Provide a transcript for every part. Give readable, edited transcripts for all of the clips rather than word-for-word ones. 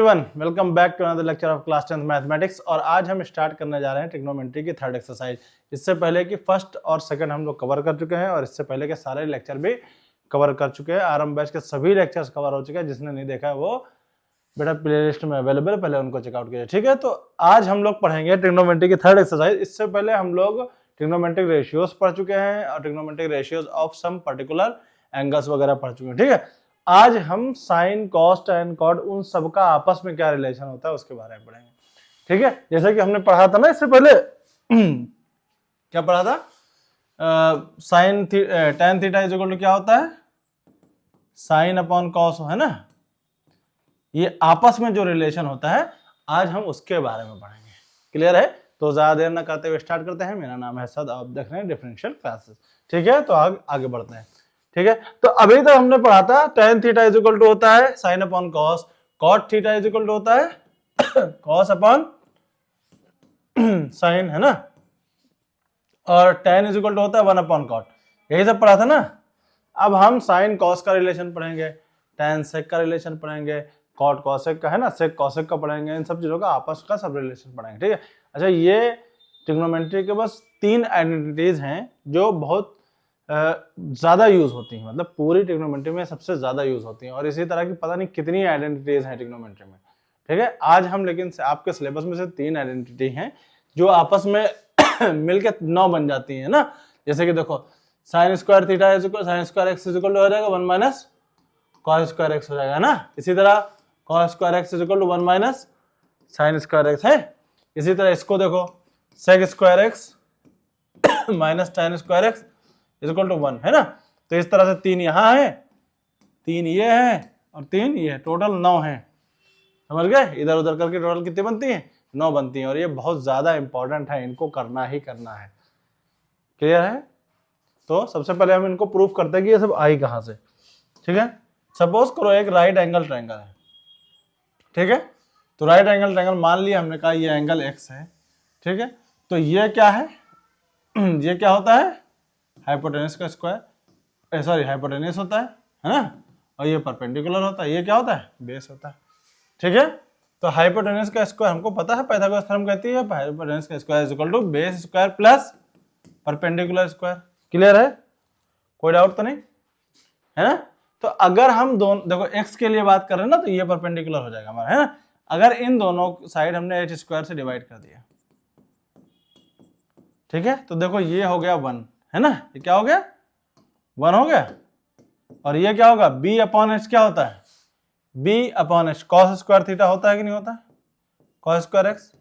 Everyone, welcome back to another lecture of class 10th mathematics. और आज हम start करने जा रहे हैं ट्रिग्नोमेट्री की थर्ड एक्सरसाइज। इससे पहले कि फर्स्ट और सेकंड हम लोग कवर कर चुके हैं और इससे पहले के सारे लेक्चर भी कवर कर चुके हैं। आरंभ बैच के सभी लेक्चर्स कवर हो चुके हैं। जिसने नहीं देखा है वो बेटा प्लेलिस्ट में अवेलेबल है, पहले उनको चेकआउट कीजिए। ठीक है, तो आज हम लोग पढ़ेंगे ट्रिग्नोमेट्री की थर्ड एक्सरसाइज। इससे पहले हम लोग ट्रिग्नोमेट्रिक रेशियोज पढ़ चुके हैं और trigonometric ratios of some particular angles वगैरह पढ़ चुके हैं। ठीक है, आज हम साइन, कॉस, टैन, कॉट उन सब का आपस में क्या रिलेशन होता है उसके बारे में पढ़ेंगे। ठीक है, जैसे कि हमने पढ़ा था ना इससे पहले क्या पढ़ा था, sine tan theta is equal to क्या होता है, साइन अपॉन कॉस, है ना। ये आपस में जो रिलेशन होता है आज हम उसके बारे में पढ़ेंगे। क्लियर है? तो ज्यादा देर न करते हुए स्टार्ट करते हैं। मेरा नाम है सद, आप देख रहे हैं डिफरेंशियल क्लासेस। ठीक है, तो आगे बढ़ते हैं। ठीक है, तो अभी तक हमने पढ़ा था tan theta is equal to होता है sine upon cos, cot theta is equal to होता है कॉस अपॉन साइन, है ना, और tan इज इक्वल टू होता है 1 अपॉन कॉट। यही सब पढ़ा था ना। अब हम साइन कॉस का रिलेशन पढ़ेंगे, tan सेक का रिलेशन पढ़ेंगे, कॉट कॉसेक का, है ना, सेक कॉसेक का पढ़ेंगे। इन सब चीजों का आपस का सब रिलेशन पढ़ेंगे। ठीक है, अच्छा, ये ट्रिग्नोमेट्री के बस 3 आइडेंटिटीज हैं जो बहुत ज्यादा यूज होती हैं, मतलब पूरी ट्रिग्नोमेट्री में सबसे ज्यादा यूज होती हैं। और इसी तरह की पता नहीं कितनी आइडेंटिटीज हैं ट्रिग्नोमेट्री में। ठीक है, आज हम लेकिन आपके सिलेबस में से 3 आइडेंटिटी हैं जो आपस में मिलकर 9 बन जाती है ना। जैसे कि देखो, sine square theta is equal sine square x is equal to हो जाएगा 1 माइनस कॉस स्क्वायर एक्स हो जाएगा ना। इसी तरह cos square x is equal to 1 minus sine square x है। इसी तरह इसको देखो, sec square x minus tan square x is equal to 1, है ना। तो इस तरह से 3 यहाँ है, 3 ये है और 3 ये है, टोटल 9 है। समझ गए? इधर उधर करके टोटल कितनी बनती है? 9 बनती हैं। और ये बहुत ज्यादा इंपॉर्टेंट है, इनको करना ही करना है। क्लियर है? तो सबसे पहले हम इनको प्रूफ करते हैं कि ये सब आई कहां से। ठीक है, सपोज करो एक राइट एंगल ट्रायंगल है। ठीक है, तो राइट एंगल ट्रायंगल मान लिया हमने कहा ये एंगल एक्स है। ठीक है, तो ये क्या है ये क्या होता है, हाइपोटेनस का स्क्वायर, सॉरी हाइपोटेनस होता है ना, और ये परपेंडिकुलर होता है। ये क्या होता है? बेस होता है। ठीक है, तो हाइपोटेनस का स्क्वायर हमको पता है, पाइथागोरस थ्योरम कहती है हाइपोटेनस का square is equal to base square plus perpendicular square. Clear है? कोई डाउट तो नहीं है ना। तो अगर हम दोनों देखो एक्स के लिए बात कर रहे हैं ना, तो ये परपेंडिकुलर हो जाएगा हमारा, है ना। अगर इन दोनों साइड हमने एच स्क्वायर से डिवाइड कर दिया, ठीक है, तो देखो ये हो गया 1, है ना। ये क्या हो गया? 1 हो गया। और ये क्या होगा? b अपॉन एच क्या होता है? b upon H cos square theta होता है कि नहीं होता है? कॉस स्क्वायर एक्स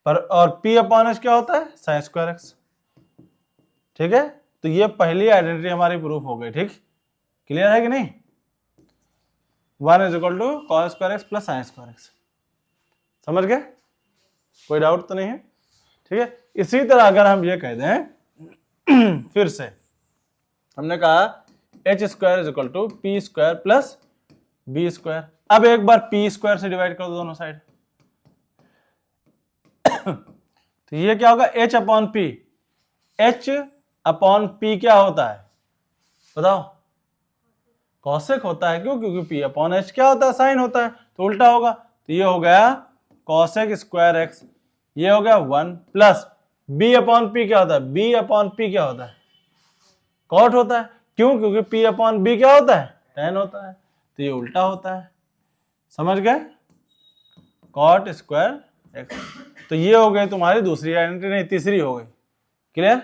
पर, और p अपॉन एच क्या होता है? Sign square x. ठीक है, तो ये पहली आइडेंटिटी हमारी प्रूफ हो गई। ठीक, क्लियर है कि नहीं? 1 is equal to cos square x plus sine square x. समझ गए? कोई डाउट तो नहीं है? ठीक है, इसी तरह अगर हम ये कह दें फिर से, हमने कहा H square is equal to P square plus B square. अब एक बार पी स्क्वायर से डिवाइड कर दो दोनों साइड तो ये क्या होगा? H upon P. H upon P क्या होता है बताओ? कॉसेक होता है। क्यों? क्योंकि पी अपॉन एच क्या होता है? साइन होता है, तो उल्टा होगा। तो ये हो गया कॉसेक स्क्वायर एक्स, ये हो गया 1 प्लस बी अपॉन पी क्या होता है? बी अपॉन पी क्या होता है? कॉट होता है। क्यों? क्योंकि पी अपॉन बी क्या होता है? tan होता है, तो ये उल्टा होता है। समझ गए? Cot square x. तो ये हो गई तुम्हारी दूसरी आइडेंटिटी, नहीं तीसरी हो गई। क्लियर?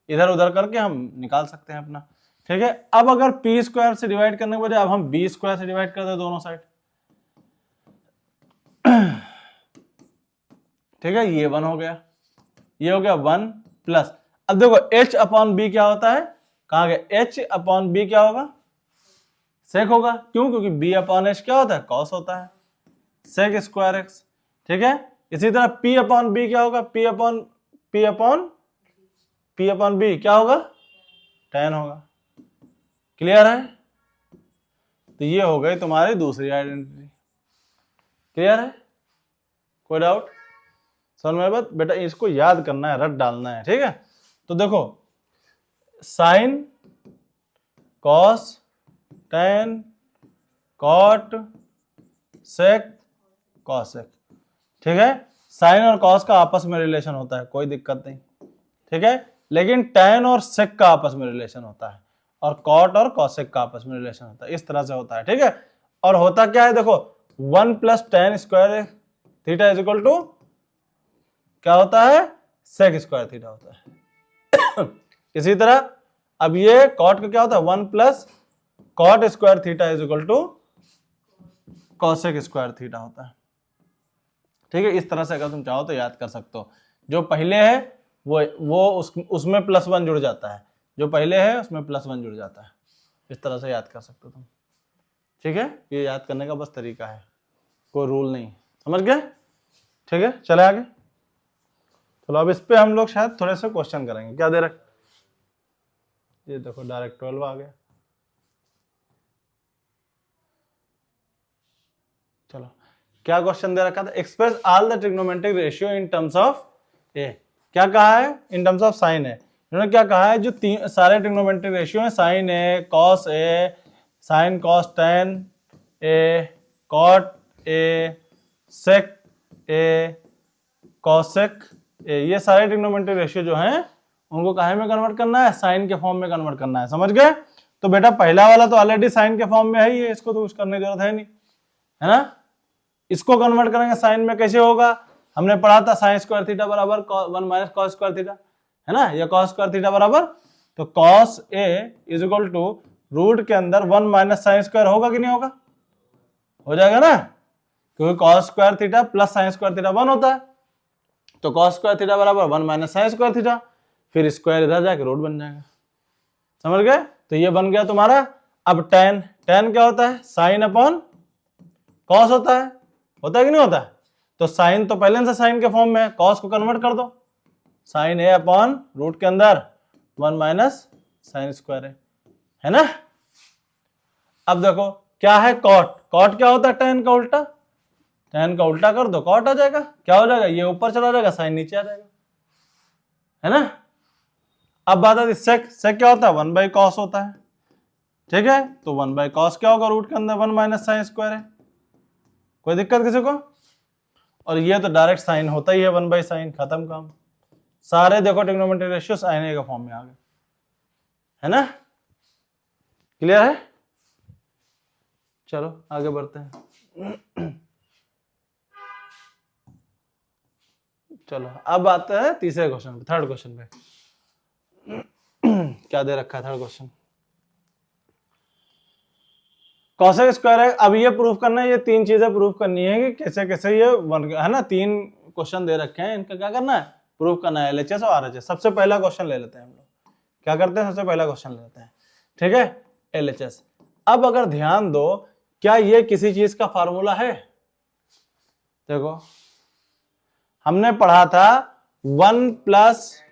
इधर उधर करके हम निकाल सकते हैं अपना। ठीक है, अब अगर पी स्क्वायर से डिवाइड करने के बजाय अब हम बी स्क्वायर से डिवाइड कर दे दोनों साइड। ठीक है, ये 1 हो गया, ये हो गया 1 प्लस, अब देखो h अपॉन बी क्या होता है? कहा गया h अपॉन बी क्या होगा? सेक होगा। क्यों? क्योंकि b अपॉन एच क्या होता है? कॉस होता है, सेक स्क्वायर एक्स। ठीक है, इसी तरह p अपॉन बी क्या होगा? p अपॉन बी क्या होगा? tan होगा। क्लियर है? तो ये हो गई तुम्हारी दूसरी आइडेंटिटी। क्लियर है? कोई डाउट? समझ में बात? बेटा इसको याद करना है, रट डालना है। ठीक है, तो देखो साइन, कॉस, टैन, कॉट, सेक, कॉसेक। ठीक है, साइन और कॉस का आपस में रिलेशन होता है, कोई दिक्कत नहीं। ठीक है, लेकिन tan और sec का आपस में रिलेशन होता है, और cot और cosec का आपस में रिलेशन होता है, इस तरह से होता है। ठीक है, और होता क्या है देखो, 1 plus tan square theta is equal to क्या होता है, sec स्क्वायर थीटा होता है। इसी तरह अब ये cot का क्या होता है, 1 plus cot square theta is equal to cosec square theta होता है। ठीक है, इस तरह से अगर तुम चाहो तो याद कर सकते हो। जो पहले है वो उसमें +1 जुड़ जाता है, जो पहले है उसमें +1 जुड़ जाता है, इस तरह से याद कर सकते हो तुम। ठीक है, ये याद करने का बस तरीका है, कोई रूल नहीं, समझ गए। ठीक है, चले आगे। चलो अब इस पे हम लोग शायद थोड़े से क्वेश्चन करेंगे। क्या दे रखा, ये देखो डायरेक्ट 12 आ गया। चलो, क्या क्वेश्चन दे रखा था, express all the trigonometric ratio in terms of A. क्या कहा है, इन टर्म्स ऑफ साइन है। इन्होंने क्या कहा है, जो सारे ट्रिग्नोमेट्रिक रेशियो है, sine A, cos A, sine cos tan A, cot A, sec A, cosec A, ये सारे ट्रिग्नोमेट्रिक रेशियो जो हैं उनको काहे में कन्वर्ट करना है, साइन के फॉर्म में कन्वर्ट करना है। समझ गए। तो बेटा पहला वाला तो ऑलरेडी साइन के फॉर्म में है ही है, इसको तो कुछ करने की जरूरत है नहीं, है ना। इसको कन्वर्ट करेंगे साइन में, कैसे होगा, हमने पढ़ा था साइन स्क्वायर थीटा बराबर 1 माइनस कॉस स्क्वायर थीटा, है ना, या कॉस स्क्वायर थीटा बराबर, तो cos A is equal to root के अंदर 1 माइनस साइन स्क्वायर होगा कि नहीं होगा, हो जाएगा ना, क्योंकि cos square theta plus sine square theta 1 होता है, तो कॉस स्क्वायर थीटा बराबर 1 माइनस साइन स्क्वायर थीटा, फिर स्क्वायर इधर जाके रूट बन जाएगा। समझ गए, तो ये बन गया तुम्हारा। अब टेन, टेन क्या होता है, साइन अपॉन कॉस होता है कि नहीं होता है, तो साइन तो पहले से साइन के फॉर्म में है, कॉस को कन्वर्ट कर दो, साइन ए अपॉन रूट के अंदर 1 माइनस साइन स्क्वायर है ना। अब देखो क्या है, कॉट, कॉट क्या होता है, टेन का उल्टा, टेन का उल्टा कर दो कॉट आ जाएगा, क्या हो जाएगा, ये ऊपर चला जाएगा, साइन नीचे आ जाएगा, है ना। अब बात आती सेक, सेक क्या होता है, 1 बाई कॉस होता है। ठीक है, तो 1 बाई कॉस क्या होगा, रूट के अंदर 1 माइनस साइन स्क्वायर है, कोई दिक्कत किसी को। और ये तो डायरेक्ट साइन होता ही है, 1 बाई साइन, खत्म काम। सारे देखो ट्रिग्नोमेट्रिक रेशियो साइन ए का फॉर्म में आ गए, है ना, क्लियर है। चलो आगे बढ़ते हैं। चलो अब आते हैं तीसरे क्वेश्चन पे, थर्ड क्वेश्चन पे। क्या दे रखा है थर्ड क्वेश्चन, कॉसेक स्क्वायर है। अब ये प्रूफ करना है, ये तीन चीजें प्रूफ करनी है कि कैसे कैसे ये बन गया, है ना। तीन क्वेश्चन दे रखे हैं, इनका क्या करना है, प्रूफ करना है, एलएचएस और आरएचएस। सबसे पहला क्वेश्चन ले लेते हैं हम लोग, क्या करते हैं, सबसे पहला क्वेश्चन ले लेते हैं। ठीक है, एलएचएस। अब अगर ध्यान दो, क्या ये किसी चीज का फार्मूला है, देखो हमने पढ़ा था 1 प्लस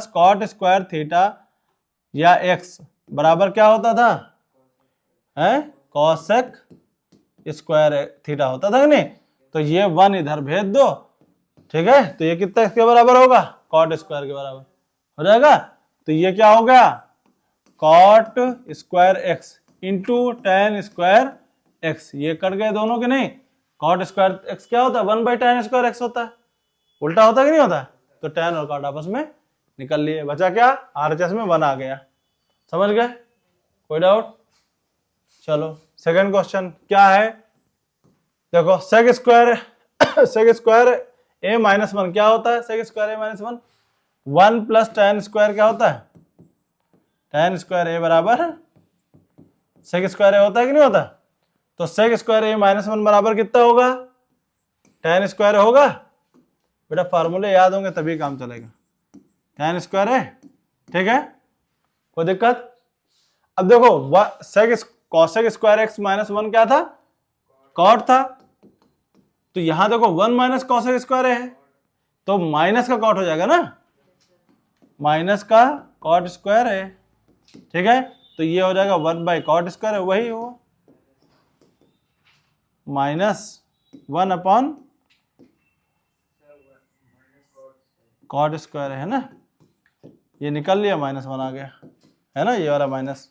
कॉट स्क्वायर थीटा या एक्स बराबर क्या होता था, है कॉसेक स्क्वायर थीटा होता था कि नहीं। तो ये 1 इधर भेज दो, ठीक है, तो ये कितना इसके बराबर होगा, कॉट स्क्वायर के बराबर हो जाएगा। तो ये क्या हो गया, cot square x into tan square x, ये कट गए दोनों के नहीं। कॉट स्क्वायर एक्स क्या होता है, 1 बाई टेन स्क्वायर एक्स होता है, उल्टा होता है कि नहीं होता है। तो टेन और कॉट आपस में निकल लिए, बचा क्या, आरएचएस में 1 आ गया। समझ गए, कोई डाउट। चलो सेकंड क्वेश्चन क्या है, देखो सेक स्क्वायर ए माइनस 1 क्या होता है, सेक square A minus 1, 1 plus ten square क्या होता है, टेन स्क्वायर ए बराबर सेक स्क्वायर ए होता है कि नहीं होता। तो सेक स्क्वायर ए माइनस 1 बराबर कितना होगा, टेन स्क्वायर होगा। बेटा फार्मूले याद होंगे तभी काम चलेगा, टेन स्क्वायर है, ठीक है, कोई दिक्कत। अब देखो कॉसेक स्क्वायर एक्स माइनस 1 क्या था, कॉट था, तो यहां देखो 1 माइनस कॉसेक स्क्वायर है, तो माइनस का कॉट हो जाएगा ना, माइनस का कॉट स्क्वायर है, ठीक है। तो ये हो जाएगा 1 बाई कॉट स्क्वायर है, वही हो माइनस 1 अपॉन कॉट स्क्वायर है ना, ये निकल लिया, -1 आ गया, है ना, ये वाला माइनस।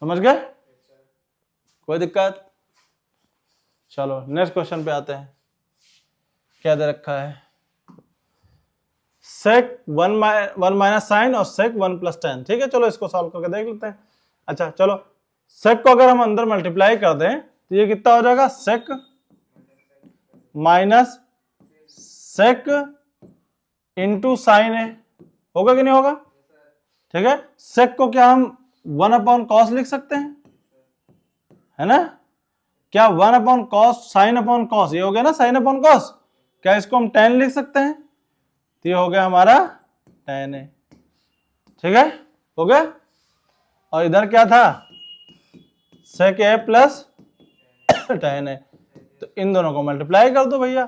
समझ गए, कोई दिक्कत। चलो नेक्स्ट क्वेश्चन पे आते हैं। क्या दे रखा है, सेक 1 माइनस साइन और सेक 1 प्लस टेन। ठीक है, चलो इसको सॉल्व करके देख लेते हैं। अच्छा चलो, सेक को अगर हम अंदर मल्टीप्लाई कर दें तो ये कितना हो जाएगा, sec minus sec into sine है, होगा कि नहीं होगा। ठीक है, सेक को क्या हम 1 अपॉन कॉस लिख सकते हैं, है ना। क्या 1 upon cos sine upon cos, ये हो गया ना साइन अपॉन कॉस। क्या इसको हम tan लिख सकते हैं, तो ये हो गया हमारा tan है। ठीक है, हो गया। और इधर क्या था, सेक ए प्लस tan है, तो इन दोनों को मल्टीप्लाई कर दो भैया।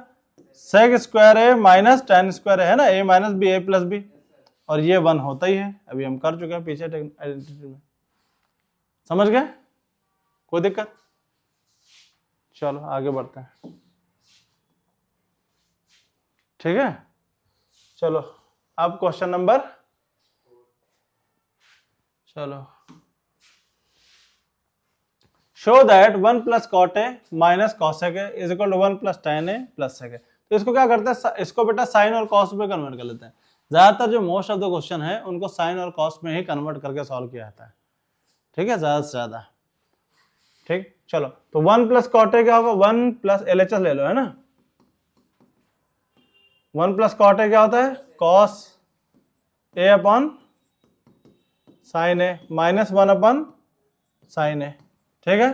Sec square A minus tan square है ना, a minus B a plus B, और ये 1 होता ही है, अभी हम कर चुके हैं पीछे आइडेंटिटी में। समझ गए, कोई दिक्कत। चलो आगे बढ़ते हैं। ठीक है, चलो अब क्वेश्चन नंबर, चलो show that 1 plus cot A minus cosec A is equal to 1 plus tan A plus sec A. तो इसको क्या करते हैं, इसको बेटा साइन और कॉस में कन्वर्ट कर लेते हैं। ज्यादातर जो मोस्ट ऑफ द क्वेश्चन है उनको साइन और कॉस में ही कन्वर्ट करके सॉल्व किया जाता है। ठीक है, ज्यादा से ज्यादा। ठीक, चलो तो 1 प्लस कॉट ए क्या होगा, 1 प्लस LHS ले लो, है ना। 1 प्लस कॉट ए क्या होता है, cos A upon sine A minus 1 upon sine ए। ठीक है,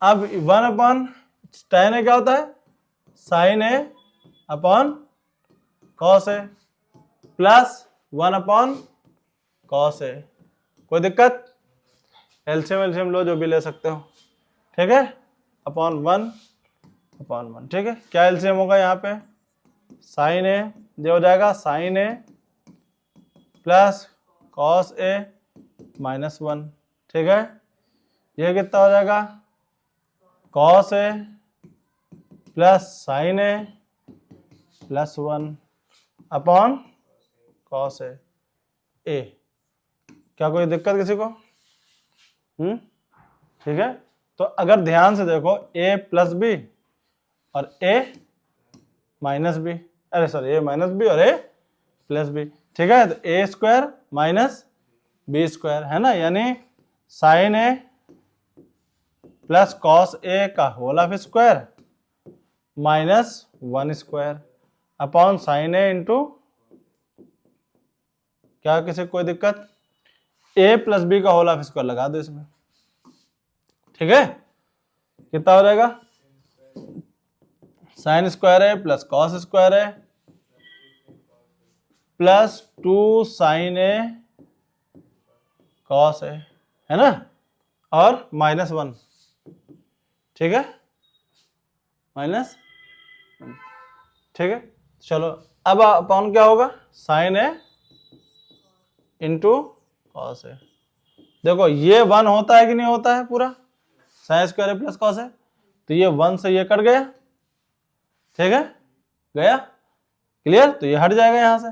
अब 1 अपॉन tan ए क्या होता है, sine A upon cos A plus 1 upon cos A. कोई दिक्कत, एलसीएम लो, जो भी ले सकते हो। ठीक है, अपॉन 1 अपॉन 1। ठीक है, क्या एलसीएम होगा यहाँ पे, साइन ए जो हो जाएगा sign a plus cos A minus 1। ठीक है, ये कितना हो जाएगा, cos A plus sign a plus 1 upon cos A. क्या कोई दिक्कत किसी को। ठीक है, तो अगर ध्यान से देखो a प्लस बी और a माइनस बी, अरे सॉरी a माइनस बी और a प्लस बी। ठीक है, तो a square minus b square, है ना, यानी sine a plus cos a का whole of square minus 1 square upon sine a into, क्या किसी कोई दिक्कत, a प्लस बी का होल ऑफ स्क्वायर लगा दो इसमें। ठीक है, कितना हो जाएगा, साइन स्क्वायर है प्लस कॉस स्क्वायर है प्लस 2 साइन ए कॉस है ना, और माइनस 1। ठीक है, माइनस। ठीक है, चलो अब अपॉन क्या होगा, sign a into cos A. देखो ये 1 होता है कि नहीं होता है, पूरा साइन स्क्वायर प्लस कॉस है, तो ये 1 से ये कट गया। ठीक है, गया, क्लियर, तो ये हट जाएगा यहां से।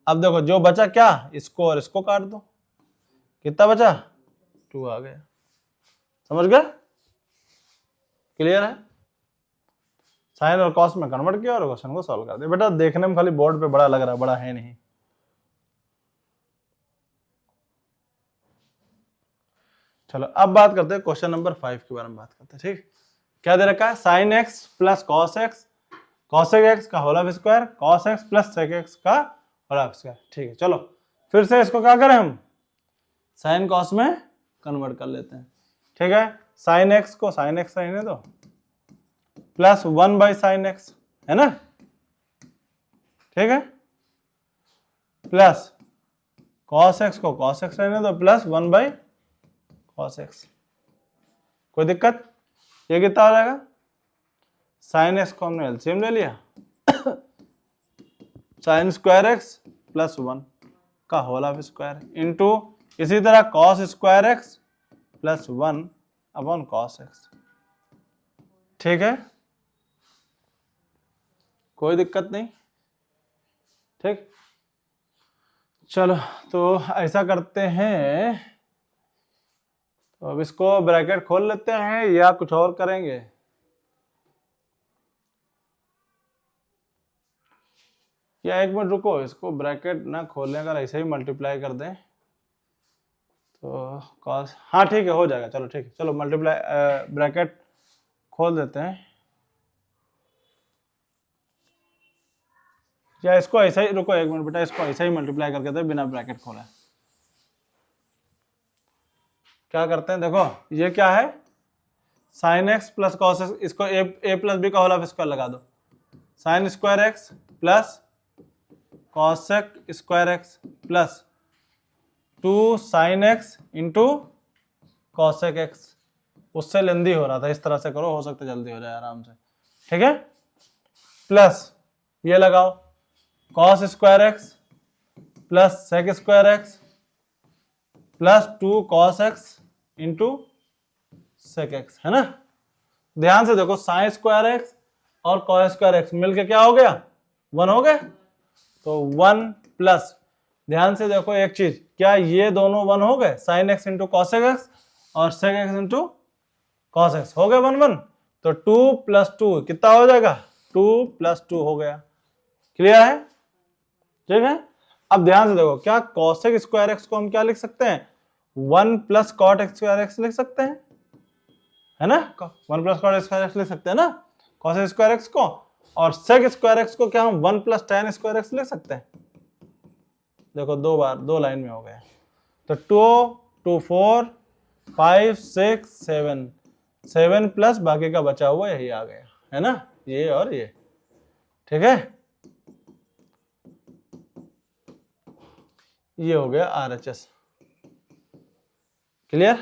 अब देखो जो बचा क्या, इसको और इसको काट दो, कितना बचा, 2 आ गया। समझ गए, क्लियर है। साइन और कॉस में कन्वर्ट किया और क्वेश्चन को सॉल्व कर दिया। बेटा देखने में खाली बोर्ड पे बड़ा लग रहा है, बड़ा है नहीं। चलो अब बात करते हैं क्वेश्चन नंबर 5 के बारे में बात करते हैं। ठीक, क्या दे रखा है, sine x plus cos x, cosec x का whole of square, cos x plus sec x का होल ऑफ स्क्वायर। ठीक है, चलो फिर से इसको क्या करें हम, साइन कॉस में कन्वर्ट कर लेते हैं। ठीक है, साइन एक्स को साइन एक्स रहने दो प्लस 1 बाई साइन एक्स, है ना। ठीक है, प्लस कॉस एक्स को कॉस एक्स रहने दो प्लस 1 बाई कॉस एक्स। कोई दिक्कत, ये कितना हो जाएगा, साइन एक्स को हमने एलसीएम ले लिया, साइन स्क्वायर एक्स प्लस 1 का होल ऑफ स्क्वायर इंटू इसी तरह cos square x plus 1 upon cos x. ठीक है, कोई दिक्कत नहीं। ठीक, चलो तो ऐसा करते हैं, तो अब इसको ब्रैकेट खोल लेते हैं या कुछ और करेंगे। या एक मिनट रुको, इसको ब्रैकेट ना खोलने का ऐसे ही मल्टीप्लाई कर दें तो कॉस, हाँ ठीक है हो जाएगा, चलो ठीक है, चलो मल्टीप्लाई ब्रैकेट खोल देते हैं, या इसको ऐसे ही, रुको एक मिनट बेटा, इसको ऐसे ही मल्टीप्लाई करके दे बिना ब्रैकेट खोले। क्या करते हैं देखो, ये क्या है sine x plus cos x, इसको ए प्लस बी का होल ऑफ स्क्वायर लगा दो, sign square x plus cosec square x plus 2 sine x into cosec x. उससे लेंदी हो रहा था, इस तरह से करो, हो सकता है जल्दी हो जाए आराम से, ठीक है। प्लस ये लगाओ cos square x plus sec square x plus 2 cos x into sec x, है ना। ध्यान से देखो साइन स्क्वायर एक्स और कॉस स्क्वायर एक्स मिलके क्या हो गया 1 हो गए, तो 1 प्लस, ध्यान से देखो एक चीज, क्या ये दोनों 1 हो गए, sine x into cosec x और sec x into cos x हो गए 1 1, तो 2 प्लस 2 कितना हो जाएगा 2 प्लस 2 हो गया। क्लियर है, ठीक है। अब ध्यान से देखो, क्या कॉसेक स्क्वायर एक्स को हम क्या लिख सकते हैं 1 plus cot x square x लिख सकते हैं, है ना, 1 प्लस कॉट स्क्वायर एक्स लिख सकते हैं ना कॉसेक स्क्वायर एक्स को, और सेक स्क्वायर एक्स को क्या हम 1 प्लस टैन स्क्वायर एक्स लिख सकते हैं। देखो दो बार 2 लाइन में हो गया, तो 2 4 5 6 7 7 प्लस बाकी का बचा हुआ यही आ गया, है ना, ये और ये, ठीक है। ये हो गया RHS, क्लियर,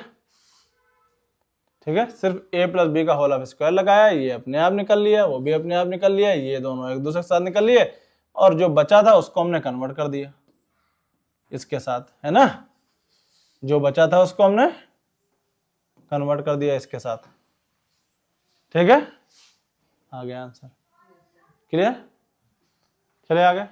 ठीक है। सिर्फ a प्लस बी का होल ऑफ स्क्वायर लगाया, ये अपने आप निकल लिया, वो भी अपने आप निकल लिया, ये दोनों एक दूसरे के साथ निकल लिए, और जो बचा था उसको हमने कन्वर्ट कर दिया इसके साथ, है ना, जो बचा था उसको हमने कन्वर्ट कर दिया इसके साथ, ठीक है। आ गया आंसर, क्लियर, चले आगे।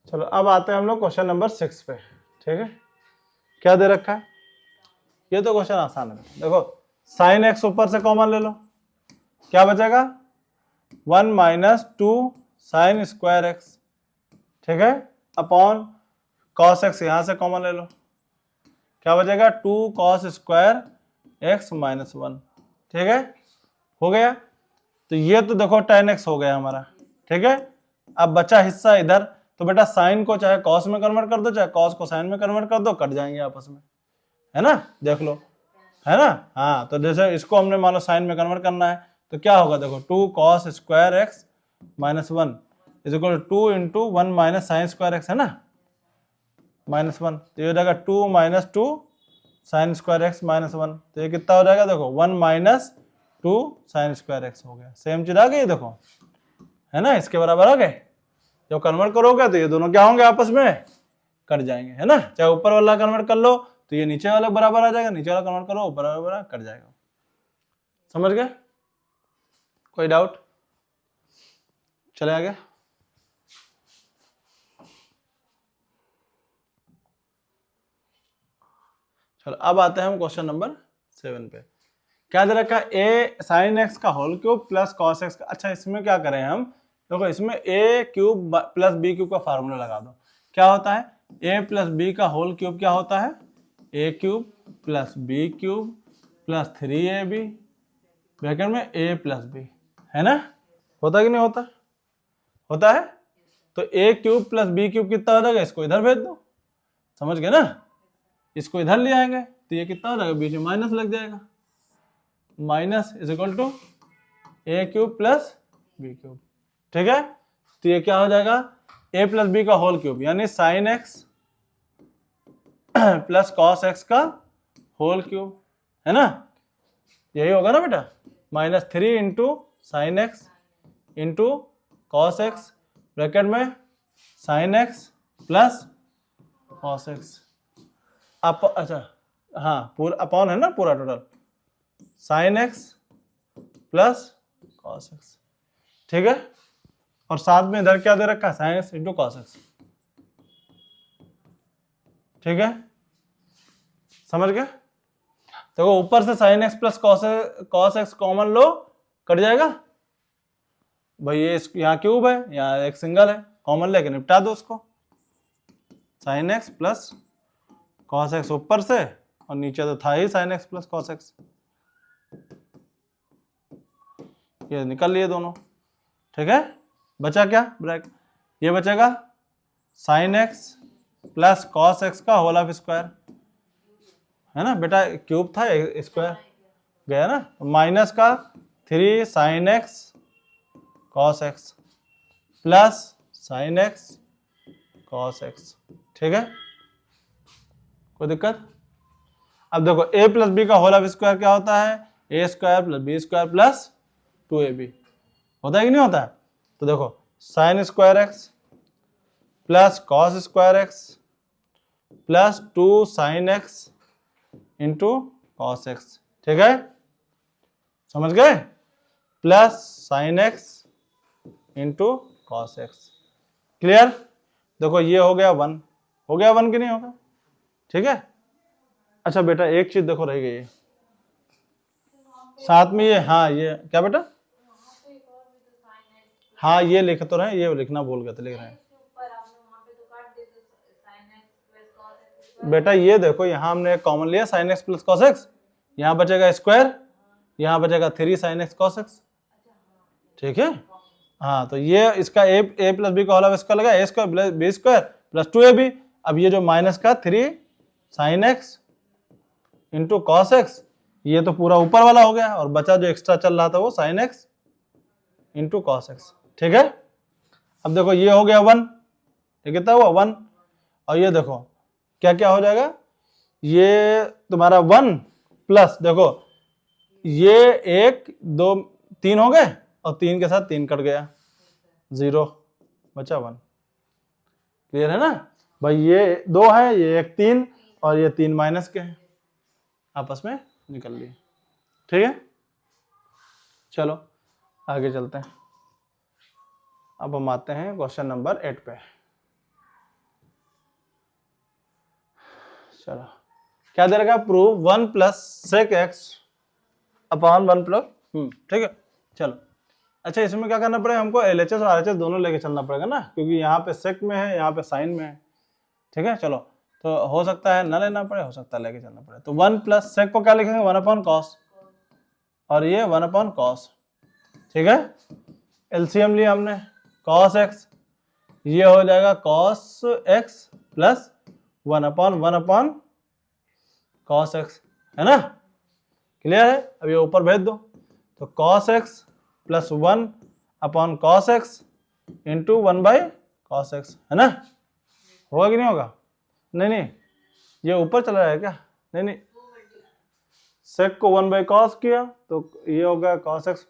चलो अब आते हैं हम लोग क्वेश्चन नंबर 6 पे, ठीक है। क्या दे रखा है, ये तो क्वेश्चन आसान है, देखो साइन एक्स ऊपर से कॉमन ले लो, क्या बचेगा 1 माइनस 2 साइन स्क्वायर एक्स, ठीक है, अपॉन कॉस एक्स यहां से कॉमन ले लो, क्या बचेगा 2 कॉस स्क्वायर एक्स माइनस 1, ठीक है, हो गया। तो ये तो देखो tan x हो गया हमारा, ठीक है। अब बचा हिस्सा इधर, तो बेटा साइन को चाहे कॉस में कन्वर्ट कर दो, चाहे कॉस को साइन में कन्वर्ट कर दो, कट जाएंगे आपस में, है ना, देख लो, है ना। हाँ, तो जैसे इसको हमने मान लो साइन में कन्वर्ट करना है, तो क्या होगा देखो 2 cos square x minus 1 is equal to 2 into 1 minus sine square x, है ना, माइनस 1, तो ये हो जाएगा 2 minus 2 sine square x minus 1, तो ये कितना हो जाएगा देखो 1 माइनस 2 साइन स्क्वायर एक्स हो गया, सेम चीज आ गई देखो, है ना, इसके बराबर आ गए। जब कन्वर्ट करोगे तो ये दोनों क्या होंगे आपस में कट जाएंगे, है ना, चाहे ऊपर वाला कन्वर्ट कर लो तो ये नीचे वाला बराबर आ जाएगा, नीचे वाला कन्वर्ट करो ऊपर वाला कट जाएगा, समझ गए, कोई डाउट, चले आगे। चलो अब आते हैं हम क्वेश्चन नंबर 7 पे। क्या दे रखा है a साइन एक्स का whole cube plus cos x का, अच्छा इसमें क्या करें हम, देखो इसमें a cube plus b cube का फार्मूला लगा दो, क्या होता है a प्लस बी का होल क्यूब क्या होता है a cube plus b cube plus 3ab bracket में a प्लस बी, है ना, होता कि नहीं होता, होता है। तो a cube plus b cube कितना हो जाएगा, इसको इधर भेज दो, समझ गए ना, इसको इधर ले आएंगे तो ये कितना हो जाएगा, बीच में माइनस लग जाएगा, minus is equal to a cube plus b cube, ठीक है। तो ये क्या हो जाएगा a प्लस बी का होल क्यूब, यानी sine x plus cos x का होल क्यूब, है ना, यही होगा ना बेटा, -3 into sine x into cos x bracket में sine x plus cos x, अच्छा हाँ पूरा अपॉन है ना, पूरा total sine x plus cos x, ठीक है, और साथ में इधर क्या दे रखा है sine x into cos x, ठीक है, समझ गए। देखो ऊपर से sine x plus cos x common लो कट जाएगा भाई, ये यहाँ क्यूब है, यहाँ एक सिंगल है, कॉमन लेके निपटा दो उसको। Sine x plus cos x ऊपर से, और नीचे तो था ही sine x plus cos x, ये निकल लिए दोनों। ठीक है, बचा क्या ब्रैकेट, ये बचेगा sign x plus cos x का होल ऑफ स्क्वायर, है ना बेटा, क्यूब था स्क्वायर गया ना, माइनस का 3 sine x cos x plus sine x cos x. ठीक है, कोई दिक्कत? अब देखो a प्लस बी का होल ऑफ स्क्वायर क्या होता है, a square plus B square plus 2ab, होता है कि नहीं होता है? तो देखो sine square x plus cos square x plus 2 sine x into cos x. ठीक है, समझ गए, plus sine x into cos x. Clear? देखो ये हो गया 1, हो गया 1 कि नहीं होगा? ठीक है, अच्छा बेटा एक चीज देखो रह गई है साथ में, ये हाँ ये क्या बेटा, हाँ ये लिख तो रहे हैं, ये लिखना भूल गए थे, लिख रहे हैं बेटा। ये देखो यहाँ हमने एक कॉमन लिया sign x plus cos x, यहाँ बचेगा स्क्वायर, यहाँ बचेगा 3 साइन एक्स कॉस एक्स। ठीक है, हाँ तो ये इसका a प्लस बी का होल ऑफ स्क्वायर लगा, a square plus B square plus 2ab। अब ये जो माइनस का 3 sine x into cos x, ये तो पूरा ऊपर वाला हो गया, और बचा जो एक्स्ट्रा चल रहा था वो sign x into cos x. ठीक है, अब देखो ये हो गया 1, ये कितना हुआ 1, और ये देखो क्या क्या हो जाएगा, ये तुम्हारा 1 प्लस देखो ये 1 2 3 हो गए, और 3 के साथ 3 कट गया, 0 बचा 1। क्लियर है ना भाई, ये 2 है, ये 1 3, और ये 3 माइनस के हैं, आपस में निकल लिए। ठीक है, चलो आगे चलते हैं। अब हम आते हैं क्वेश्चन नंबर 8 पे। चलो क्या दे रखा, prove 1 plus sec x upon 1 plus, ठीक है चलो। अच्छा इसमें क्या करना पड़ेगा हमको, LHS और RHS दोनों लेके चलना पड़ेगा ना, क्योंकि यहाँ पे सेक में है, यहाँ पे साइन में है। ठीक है, चलो तो हो सकता है ना लेना पड़े, हो सकता है लेके चलना पड़े। तो 1 प्लस सेक को क्या लिखेंगे 1 अपॉन कॉस, और ये 1 अपॉन कॉस। ठीक है, एलसीएम लिया हमने, कॉस एक्स, ये हो जाएगा cos x plus 1 upon cos x, है ना? क्लियर है? अब ये ऊपर भेज दो, तो cos x plus 1 upon cos x into 1 by cos x, है ना? होगा कि नहीं होगा? नहीं ये ऊपर चला जाएगा क्या? नहीं सेक को 1 बाई कॉस किया तो ये हो गया कॉस एक्स,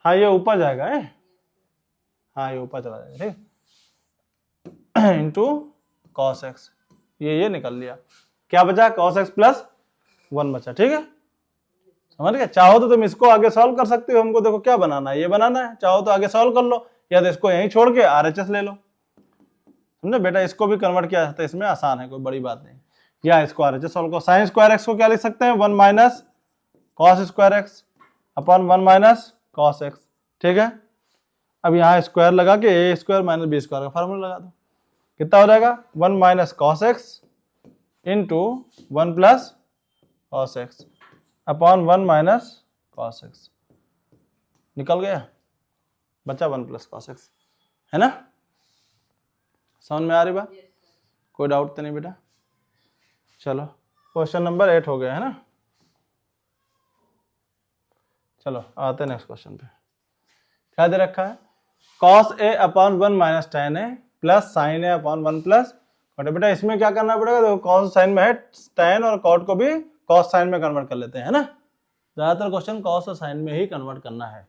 हाँ ये ऊपर जाएगा है, हाँ ये ऊपर चला जाएगा, ठीक इंटू कॉस एक्स, ये निकल लिया, क्या बचा कॉस एक्स प्लस 1 बचा। ठीक है, समझ गए? चाहो तो तुम इसको आगे सॉल्व कर सकते हो, हमको देखो क्या बनाना है, ये बनाना है, चाहो तो आगे सॉल्व कर लो, या तो इसको यहीं छोड़ के RHS ले लो, समझे बेटा? इसको भी कन्वर्ट किया जाता है, इसमें आसान है, कोई बड़ी बात नहीं। या इसको RHS सॉल्व करो, साइन स्क्वायर एक्स को क्या लिख सकते हैं 1 minus cos square x upon 1 minus cos x. ठीक है, अब यहाँ स्क्वायर लगा के ए स्क्वायर माइनस बी स्क्वायर का फार्मूला लगा दो, कितना हो जाएगा 1 minus cos x into 1 plus cos x upon 1 minus cos x, निकल गया, बचा 1 प्लस कॉस एक्स, है ना? समझ में आ रही बात? कोई डाउट तो नहीं बेटा? चलो क्वेश्चन नंबर 8 हो गया, है ना? चलो आते हैं नेक्स्ट क्वेश्चन पे। क्या दे रखा है, cos a upon 1 minus tan a plus sine a upon 1 plus cot. बेटा इसमें क्या करना पड़ेगा, देखो cos साइन में है, tan और cot को भी cos साइन में कन्वर्ट कर लेते हैं, है ना? ज्यादातर क्वेश्चन cos और साइन में ही कन्वर्ट करना है।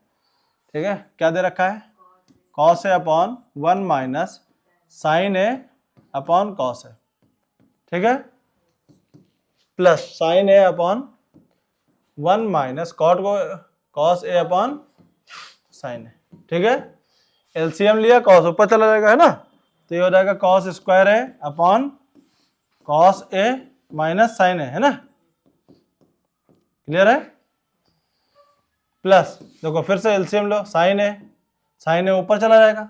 ठीक है, क्या दे रखा है, cos a upon 1 minus sine a upon cos a, ठीक है, plus sine a upon 1 minus cot को cos a upon sine a। ठीक है, एलसीएम लिया, cos ऊपर चला जाएगा, है ना? तो ये हो जाएगा cos square a upon cos a minus sine a, है ना? क्लियर है? प्लस देखो फिर से एलसीएम लो, साइन ए ऊपर चला जाएगा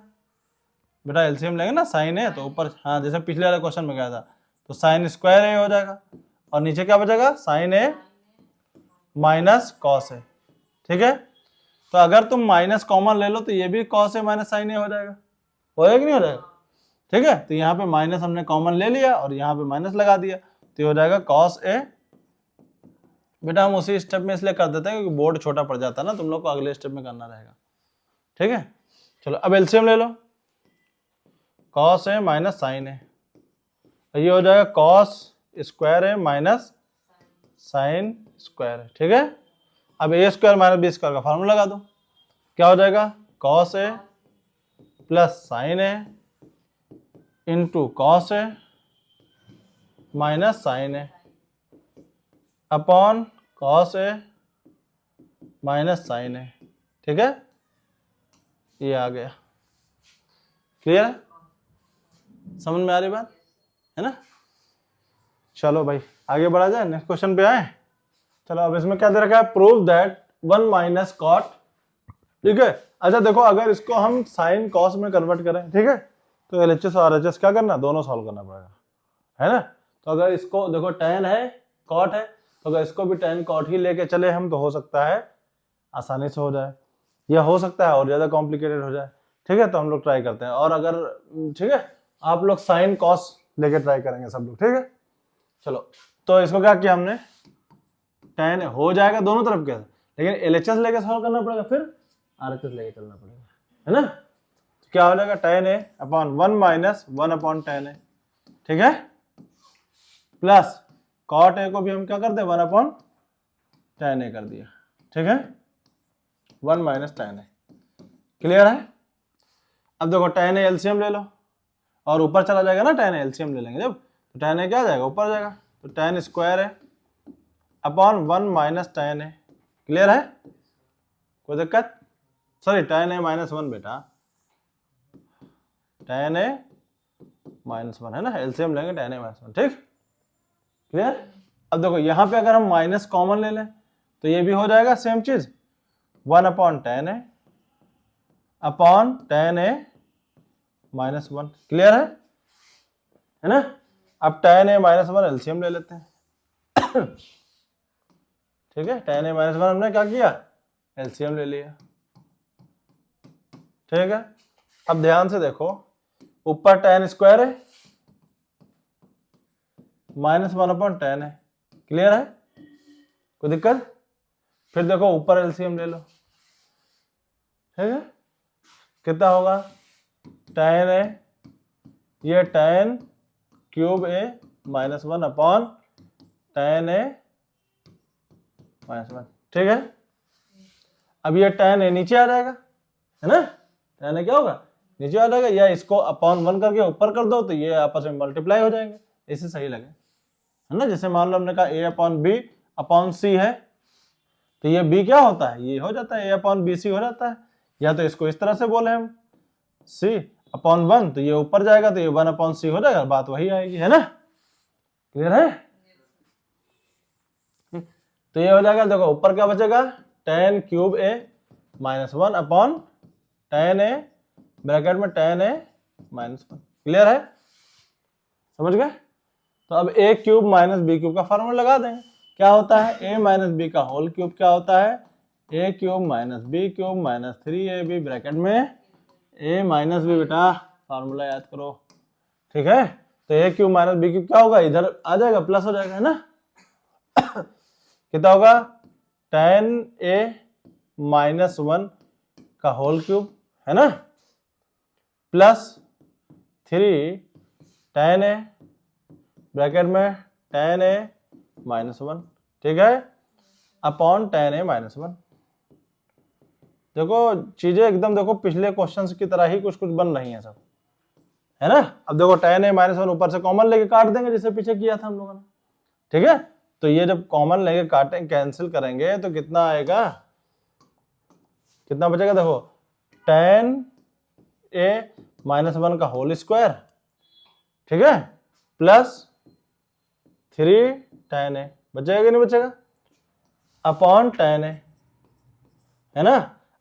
बेटा, एलसीएम लेंगे ना, साइन ए तो ऊपर, हाँ जैसे पिछले वाले क्वेश्चन में गया था, तो साइन स्क्वायर ए हो जाएगा और नीचे क्या बचेगा, sign A minus cos A. ठीक है, तो अगर तुम माइनस कॉमन ले लो तो ये भी कॉस ए माइनस साइन ए हो जाएगा कि नहीं हो जाएगा। ठीक है, तो यहाँ पे माइनस हमने कॉमन ले लिया और यहाँ पे माइनस लगा दिया, तो हो जाएगा कॉस ए। बेटा हम उसी स्टेप में इसलिए कर देते हैं क्योंकि बोर्ड छोटा पड़ जाता है ना, तुम लोग को अगले स्टेप में करना रहेगा। ठीक है, चलो अब एलसीएम ले लो, कॉस ए माइनस साइन ए, ये हो जाएगा cos square A minus sine square है। ठीक है, अब ए स्क्वायर माइनस बी स्क्वायर का फार्मूला लगा दो, क्या हो जाएगा, cos A plus sign a into cos A minus sign A upon cos A minus sign ए। ठीक है, ये आ गया, क्लियर है, समझ में आ रही बात है ना। चलो भाई आगे बढ़ा जाए, नेक्स्ट क्वेश्चन पे आए। चलो अब इसमें क्या दे रखा है, प्रूव दैट 1 माइनस कॉट। ठीक है, अच्छा देखो अगर इसको हम साइन कॉस में कन्वर्ट करें, ठीक है, तो एलएचएस और आरएचएस क्या करना, दोनों सॉल्व करना पड़ेगा, है ना। तो अगर इसको देखो tan है कॉट है, तो अगर इसको भी tan कॉट ही लेके चले हम, तो हो सकता है आसानी से हो जाए, या हो सकता है और ज्यादा कॉम्प्लिकेटेड हो जाए। ठीक है, तो हम लोग ट्राई करते हैं, और अगर ठीक है आप लोग साइन कॉस लेके ट्राई करेंगे सब लोग। ठीक है, चलो तो इसको क्या किया हमने, tan हो जाएगा दोनों तरफ के, लेकिन एलएचएस लेके सॉल्व करना पड़ेगा, फिर आरएचएस लेके चलना पड़ेगा, है ना। तो क्या हो जाएगा, tan a upon 1 minus 1 upon tan a। ठीक है, प्लस कॉट ए को भी हम क्या कर दे, 1 अपॉन tan a कर दिया। ठीक है, 1 माइनस tan a, क्लियर है। अब देखो tan a एलसीएम ले लो, और ऊपर चला जाएगा ना, tan a एलसीएम ले लेंगे जब, तो tan a क्या आ जाएगा, ऊपर जाएगा, तो tan स्क्वायर है upon 1 minus tan a, clear है, कोई दिक्कत, सॉरी tan a माइनस 1 बेटा, tan a माइनस 1 है ना, एलसीएम लेंगे tan a माइनस 1। ठीक, क्लियर। अब देखो यहाँ पे अगर हम माइनस कॉमन ले लें तो ये भी हो जाएगा सेम चीज, 1 upon tan a upon tan a minus 1, clear है ना। अब tan a माइनस 1 एलसीएम ले लेते हैं। ठीक है, tan a माइनस 1 हमने क्या किया, एलसीएम ले लिया। ठीक है, अब ध्यान से देखो, ऊपर tan स्क्वायर है माइनस 1 अपॉन tan है, क्लियर है, कोई दिक्कत। फिर देखो ऊपर एलसीएम ले लो, ठीक है, कितना होगा, tan a, ये tan cube a minus 1 upon tan a minus 1। ठीक है, अब ये tan a नीचे आ जाएगा, है ना, tan a क्या होगा, नीचे आ जाएगा, या इसको अपॉन 1 करके ऊपर कर दो तो ये आपस में मल्टीप्लाई हो जाएंगे, इससे सही लगे, है ना। जैसे मान लो हमने कहा a upon b upon c है, तो ये b क्या होता है, ये हो जाता है a अपॉन bc हो जाता है, या तो इसको इस तरह से बोले हम c अपॉन 1, तो ये ऊपर जाएगा तो ये 1 अपॉन c हो जाएगा, बात वही आएगी, है ना, क्लियर है। तो ये हो जाएगा, देखो ऊपर क्या बचेगा, tan cube a minus 1 upon tan a bracket में tan a माइनस 1, क्लियर है, समझ गए। तो अब a cube minus b cube का फॉर्मूला लगा देंगे, क्या होता है, a माइनस बी का होल क्यूब क्या होता है, a cube minus b cube minus 3ab bracket में a माइनस बी, बेटा फॉर्मूला याद करो। ठीक है, तो a cube minus b cube क्या होगा, इधर आ जाएगा, प्लस हो जाएगा, है ना। कितना होगा, tan a माइनस 1 का होल क्यूब, है ना, प्लस 3 tan a ब्रैकेट में tan a माइनस 1, ठीक है, अपॉन tan a माइनस 1। देखो चीजें एकदम देखो पिछले क्वेश्चंस की तरह ही कुछ कुछ बन रही हैं सब, है ना। अब देखो tan a माइनस 1 ऊपर से कॉमन लेके काट देंगे जैसे पीछे किया था हम लोगों ने, ठीक है। तो ये जब कॉमन लेके काटें कैंसिल करेंगे तो कितना आएगा, कितना बचेगा, देखो tan a माइनस 1 का होल स्क्वायर, ठीक है, प्लस 3 tan a, बचेगा कि नहीं बचेगा, अपॉन tan a, है ना।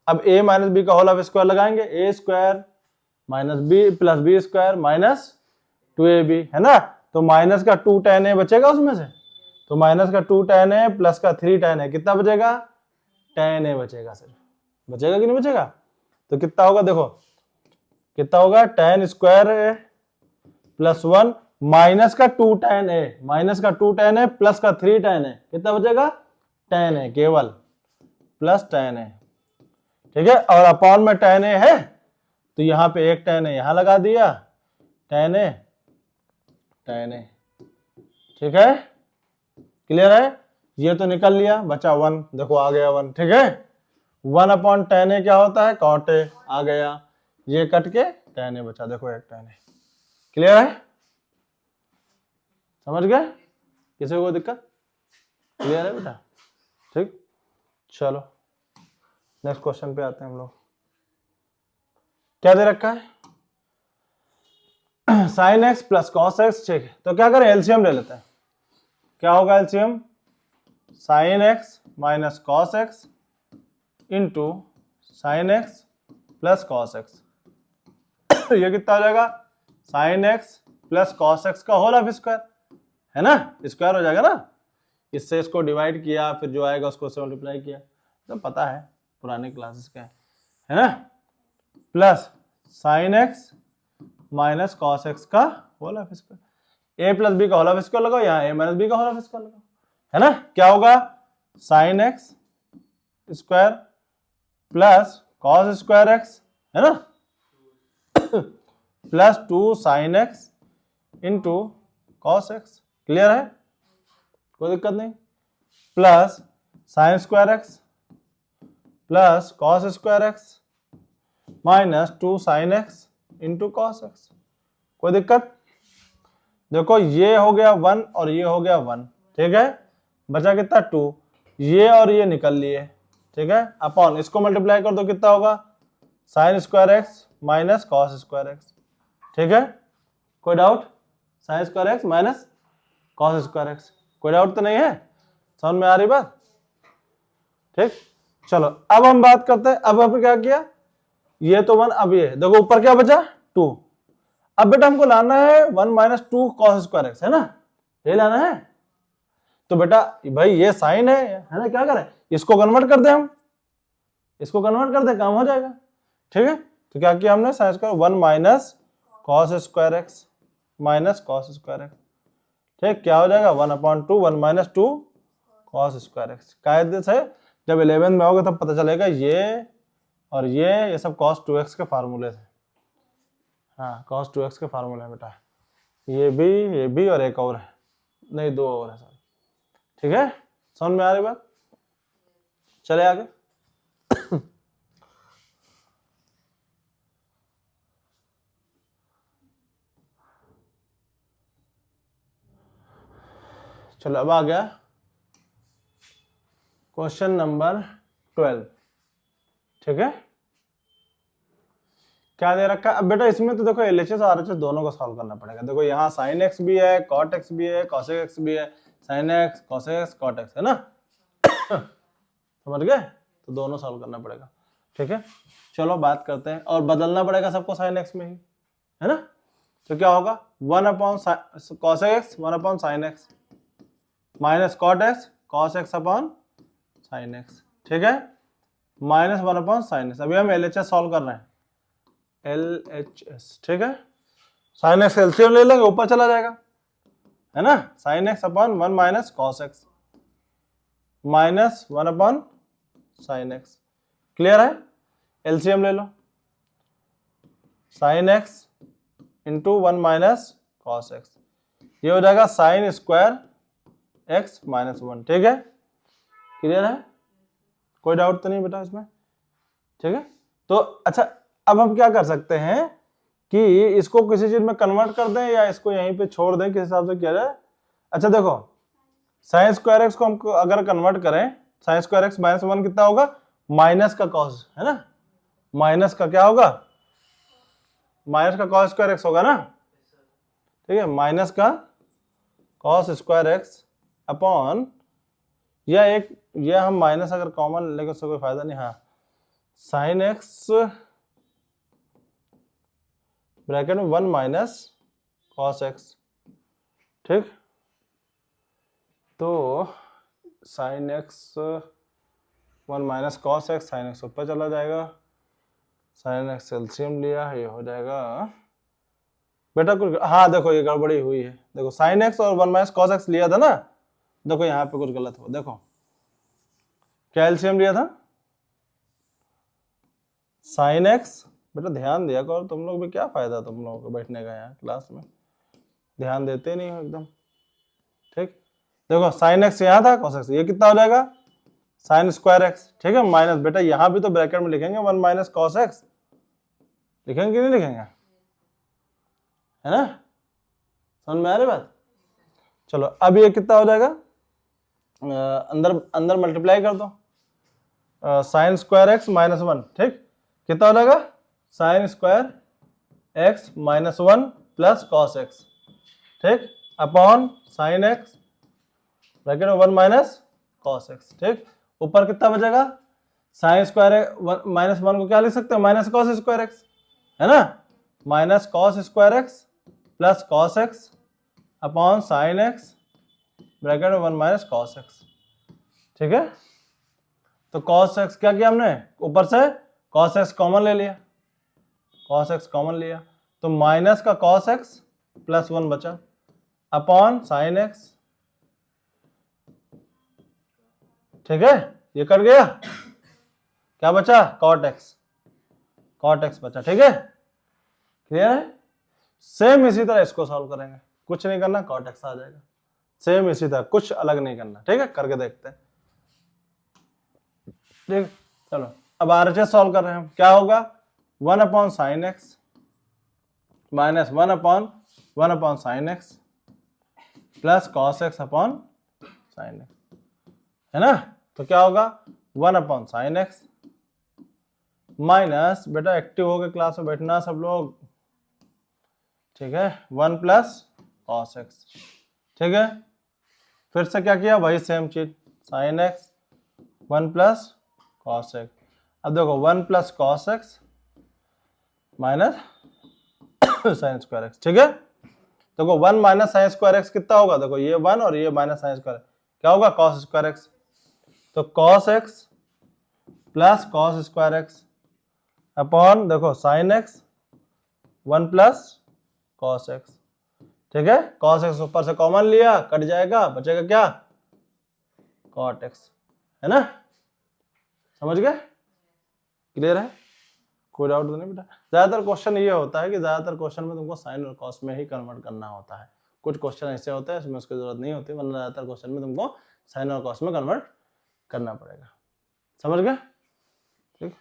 अब a माइनस बी का होल ऑफ स्क्वायर लगाएंगे, a square minus b plus B square minus 2ab, है ना। तो माइनस का 2 tan a बचेगा उसमें से, तो माइनस का 2 tan a प्लस का 3 tan a, कितना बचेगा, tan a बचेगा, सिर्फ बचेगा कि नहीं बचेगा। तो कितना होगा देखो, कितना होगा, tan square a plus 1 minus का 2 tan a, माइनस का 2 tan a प्लस का 3 tan a, कितना बचेगा, tan a केवल प्लस tan a, ठीक है। और अपॉन में tan a है तो यहाँ पे एक tan a यहां लगा दिया, tan a, ठीक है, क्लियर है। ये तो निकल लिया, बचा 1, देखो आ गया 1, ठीक है। 1 अपॉन tan a क्या होता है, cot a, आ गया, ये कट के tan a बचा, देखो एक tan a, क्लियर है, समझ गए, किसी को दिक्कत, क्लियर है बेटा, ठीक। चलो नेक्स्ट क्वेश्चन पे आते हैं हम लोग। क्या दे रखा है, sine x plus cos x, ठीक है। तो क्या करें, एलसीएम ले लेते हैं। क्या होगा LCM, sign x minus cos x into sine x plus cos x, ये कितना हो जाएगा, sign x plus cos x का होल ऑफ स्क्वायर, है ना, स्क्वायर हो जाएगा ना, इससे इसको डिवाइड किया, फिर जो आएगा उसको से मल्टीप्लाई किया, तो पता है पुराने क्लासेस का है ना, plus sine x minus cos x का whole of square, a plus b का होल ऑफ स्क्वायर लगाओ, यहाँ ए माइनस बी का होल ऑफ स्क्वायर लगाओ, है ना। क्या होगा, sine x square plus cos square x, है ना, plus 2 sine x into cos x, clear है, कोई दिक्कत नहीं, plus sine square x plus cos square x minus 2 sine x into cos x, कोई दिक्कत। देखो ये हो गया 1 और ये हो गया 1, ठीक है, बचा कितना 2, ये और ये निकल लिए, ठीक है, अपॉन इसको मल्टीप्लाई कर दो, कितना होगा, sign square x minus cos square x, ठीक है, कोई doubt, sign square x minus cos square x, कोई डाउट तो नहीं है, समझ में आ रही बात, ठीक। चलो अब हम बात करते हैं, अब हमने क्या किया, ये तो 1, अब ये देखो ऊपर क्या बचा 2, अब बेटा हमको लाना है 1 माइनस 2 कॉस स्क्वायर एक्स, है ना, ये लाना है। तो बेटा भाई ये साइन है ना, क्या करें, इसको कन्वर्ट कर दे, हम इसको कन्वर्ट कर दे, काम हो जाएगा, ठीक है। तो क्या किया हमने, sine square 1 minus cos square x minus cos square x, ठीक, क्या हो जाएगा 1 upon 2, 1 minus 2 cos square x, कायदे से जब 11 में होगा तब पता चलेगा, ये और ये सब cos 2x के फार्मूले थे, हाँ cos 2x के फार्मूले है बेटा, ये भी और एक और है, नहीं 2 और है सर, ठीक है, समझ में आ रही बात, चले आगे। चलो अब आ गया क्वेश्चन नंबर 12, ठीक है। क्या दे रखा है, अब बेटा इसमें तो देखो एलएचएस और आरएचएस दोनों को सॉल्व करना पड़ेगा, देखो यहाँ साइन एक्स भी है, कॉट एक्स भी है, कॉसेक एक्स भी है, sine x cosec x cot x, है ना, समझ गए, तो दोनों सॉल्व करना पड़ेगा, ठीक है। चलो बात करते हैं, और बदलना पड़ेगा सबको साइन एक्स में ही, है ना। तो क्या होगा 1 upon cosec x 1 upon sine x minus cot x cos x upon sine x, ठीक है, माइनस 1 अपॉन साइन एक्स। अभी हम एलएचएस सॉल्व कर रहे हैं, एलएचएस, ठीक है, साइन एक्स एलसीएम ले लेंगे, ऊपर चला जाएगा, है ना, sine x upon 1 minus cos x minus 1 upon sine x, clear है, एलसीएम ले लो, sine x into 1 minus cos x, ये हो जाएगा साइन स्क्वायर एक्स माइनस 1, ठीक है, क्लियर है, कोई डाउट तो नहीं बेटा इसमें, ठीक है। तो अच्छा अब हम क्या कर सकते हैं कि इसको किसी चीज में कन्वर्ट कर दें या इसको यहीं पे छोड़ दें, किस हिसाब से किया जाए। अच्छा देखो साइन स्क्वायर एक्स को हम अगर कन्वर्ट करें, साइन स्क्वायर एक्स माइनस 1 कितना होगा, माइनस का कॉस, है ना, माइनस का क्या होगा, माइनस का कॉस स्क्वायर एक्स होगा ना, ठीक है, माइनस का कॉस स्क्वायर एक्स अपॉन, या एक, यह हम माइनस अगर कॉमन लेंगे उससे कोई फायदा नहीं, हाँ साइन एक्स ब्रैकेट में 1 माइनस कॉस एक्स, ठीक। तो sine x 1 minus cos x, sine x ऊपर चला जाएगा, साइन एक्स एलसीएम लिया, ये हो जाएगा बेटा कुछ, हाँ देखो ये गड़बड़ी हुई है, देखो साइन एक्स और 1 माइनस कॉस एक्स लिया था ना, देखो यहाँ पे कुछ गलत हुआ, देखो क्या एलसीएम लिया था, साइन एक्स, बेटा ध्यान दिया करो तुम लोग भी, क्या फायदा तुम लोगों को बैठने का यहाँ क्लास में, ध्यान देते नहीं हो एकदम, ठीक। देखो साइन एक्स यहाँ था, कॉस एक्स, ये कितना हो जाएगा साइन स्क्वायर एक्स, ठीक है, माइनस, बेटा यहाँ भी तो ब्रैकेट में लिखेंगे 1 माइनस कॉस एक्स, लिखेंगे कि नहीं लिखेंगे, है ना, समझ में आ रही बात। चलो अब ये कितना हो जाएगा, अंदर अंदर मल्टीप्लाई कर दो, साइन स्क्वायर एक्स माइनस 1, ठीक, कितना हो जाएगा sine square x minus 1 plus cos x, ठीक, अपॉन साइन एक्स ब्रैकेट में 1 माइनस कॉस एक्स, ठीक। ऊपर कितना बचेगा साइन स्क्वायर माइनस 1 को क्या लिख सकते हैं, माइनस कॉस स्क्वायर एक्स, है ना, minus cos square x plus cos x upon sine x bracket में 1 माइनस कॉस एक्स, ठीक है। तो कॉस एक्स क्या किया हमने, ऊपर से कॉस एक्स कॉमन ले लिया, कॉस एक्स कॉमन लिया, तो माइनस का कॉस एक्स प्लस 1 बचा अपॉन साइन एक्स, ठीक है, ये कर गया, क्या बचा कॉट एक्स, कॉट एक्स बचा, ठीक है, क्लियर है। सेम इसी तरह इसको सॉल्व करेंगे, कुछ नहीं करना, कॉट एक्स आ जाएगा, सेम इसी तरह, कुछ अलग नहीं करना, ठीक है, करके देखते हैं, ठीक। चलो अब आरएचएस सॉल्व कर रहे हैं हम, क्या होगा 1 upon sine x minus 1 upon sine x plus cos x upon sine x, है ना, तो क्या होगा 1 अपॉन साइन एक्स माइनस, बेटा एक्टिव हो गए क्लास में बैठना सब लोग, ठीक है, 1 प्लस कॉस एक्स, ठीक है, फिर से क्या किया वही सेम चीज, sign x 1 plus cos x, अब देखो 1 plus cos x minus sine square x, ठीक है, देखो 1 माइनस साइन स्क्वायर एक्स कितना होगा, देखो ये 1 और ये माइनस साइन स्क्वायर, क्या होगा कॉस स्क्वायर एक्स, तो cos x plus cos square x upon देखो sine x 1 plus cos x, ठीक है, कॉस एक्स ऊपर से कॉमन लिया, कट जाएगा, बचेगा क्या कॉट एक्स, है ना, समझ गए, क्लियर है, कोई डाउट तो नहीं बेटा। ज्यादातर क्वेश्चन ये होता है कि ज्यादातर क्वेश्चन में तुमको साइन और कॉस में ही कन्वर्ट करना होता है, कुछ क्वेश्चन ऐसे होते हैं इसमें उसकी जरूरत नहीं होती, वरना ज्यादातर क्वेश्चन में तुमको साइन और कॉस में कन्वर्ट करना पड़ेगा, समझ गए, ठीक।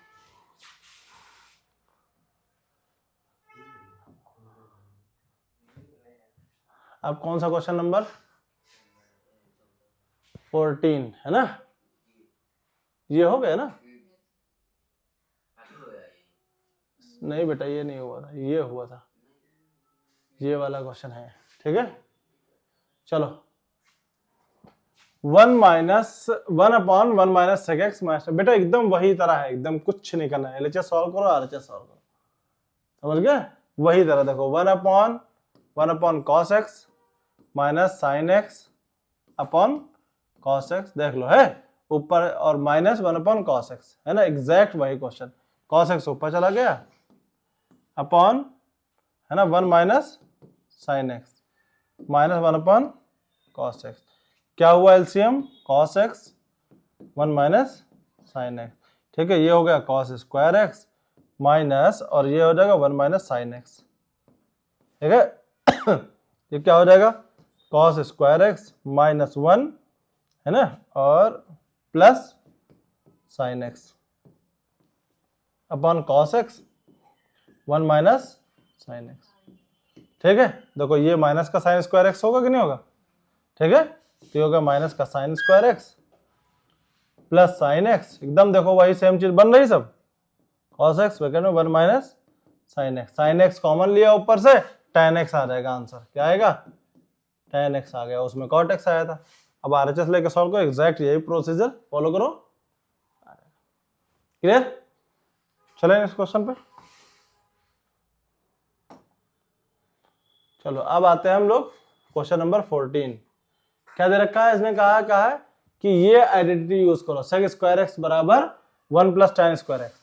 अब कौन सा क्वेश्चन नंबर 14 है ना, ये हो गया ना, नहीं बेटा ये नहीं हुआ था, ये हुआ था, ये वाला क्वेश्चन है, ठीक है। चलो 1 upon 1 minus sec x minus, बेटा एकदम वही तरह है, एकदम कुछ नहीं करना है, एलएचएस सॉल्व करो आरएचएस सॉल्व करो, समझ गए, वही तरह देखो 1 upon cos x minus sign x upon cos x, देख लो है ऊपर, और माइनस 1 अपॉन कॉस एक्स, है ना, एग्जैक्ट वही क्वेश्चन, कॉस एक्स ऊपर चला गया अपॉन, है ना, 1 minus sign x minus 1 upon cos x, क्या हुआ LCM cos x 1 minus sign x, ठीक है, ये हो गया कॉस स्क्वायर एक्स माइनस, और ये हो जाएगा 1 माइनस साइन एक्स, ठीक है, ये क्या हो जाएगा कॉस स्क्वायर एक्स माइनस 1, है ना, और plus sine x upon cos x 1 minus sign x, ठीक है, देखो ये माइनस का साइन स्क्वायर एक्स होगा कि नहीं होगा, ठीक है, तो होगा माइनस का sign square x plus sine x, एकदम देखो वही सेम चीज बन रही सब, कॉस एक्स ब्रैकेट में 1 माइनस साइन एक्स कॉमन लिया ऊपर से, tan x आ जाएगा आंसर, क्या आएगा tan x आ गया, उसमें cot x आया था। अब आरएचएस लेके सॉल्व करो, एग्जैक्ट यही प्रोसीजर फॉलो करो, क्लियर, चलें इस क्वेश्चन पे। चलो अब आते हैं हम लोग क्वेश्चन नंबर 14। क्या दे रखा है, इसने कहा है कि ये आइडेंटिटी यूज करो, सेक स्क्वायर एक्स बराबर 1 प्लस tan स्क्वायर एक्स।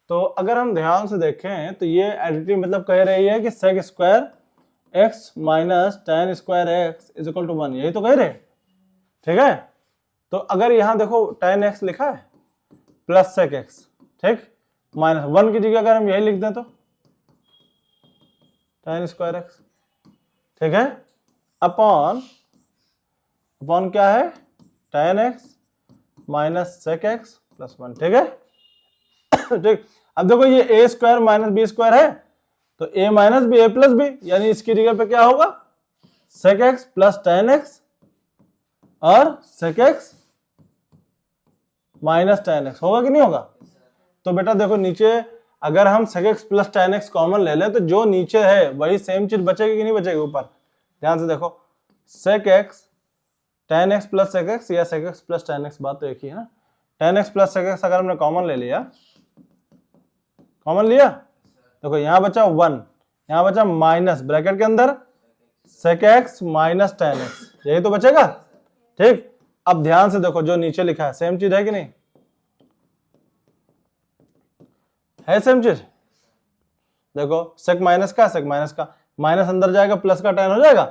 तो अगर हम ध्यान से देखें तो ये आइडेंटिटी मतलब कह रही है कि sec square x minus tan square x is equal to 1, यही तो कह रहे, ठीक है। तो अगर यहाँ देखो tan x लिखा है प्लस सेक एक्स, ठीक, माइनस 1 की जगह अगर हम यही लिख दें तो tan स्क्वायर एक्स, ठीक है, अपॉन क्या है tan x minus sec x plus 1, ठीक है। ठीक, अब देखो ये a square minus b square है, तो a minus B a plus b, यानी इसकी जगह पे क्या होगा sec x plus tan x और sec x minus tan x, होगा कि नहीं होगा। तो बेटा देखो नीचे अगर हम sec x plus tan x common ले लें तो जो नीचे है वही सेम चीज बचेगी कि नहीं बचेगी ऊपर। ध्यान से देखो sec x tan x plus sec x या sec x plus tan x, बात तो एक ही है ना। tan x plus sec x अगर हमने कॉमन ले लिया, कॉमन लिया, देखो यहाँ बचा 1, यहाँ बचा माइनस ब्रैकेट के अंदर sec x minus tan x, यही तो बचेगा, ठीक। अब ध्यान से देखो जो नीचे लिखा है सेम चीज है कि नहीं, है सेम चीज। देखो सेक माइनस का सेक माइनस का, माइनस अंदर जाएगा प्लस का tan हो जाएगा,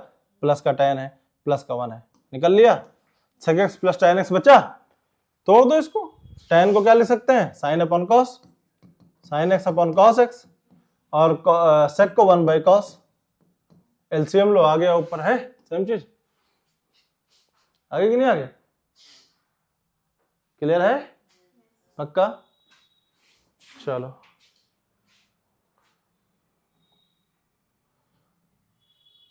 प्लस का tan है प्लस का 1 है, निकल लिया। Sec x plus tan x बचा, तोड़ दो इसको, tan को क्या लिख सकते हैं sign upon cos, sign x upon cos x, और सेक को 1 बाई कॉस, एलसीएम लो, आ गया ऊपर, है सेम चीज, आगे कि नहीं आगे, क्लियर है पक्का। चलो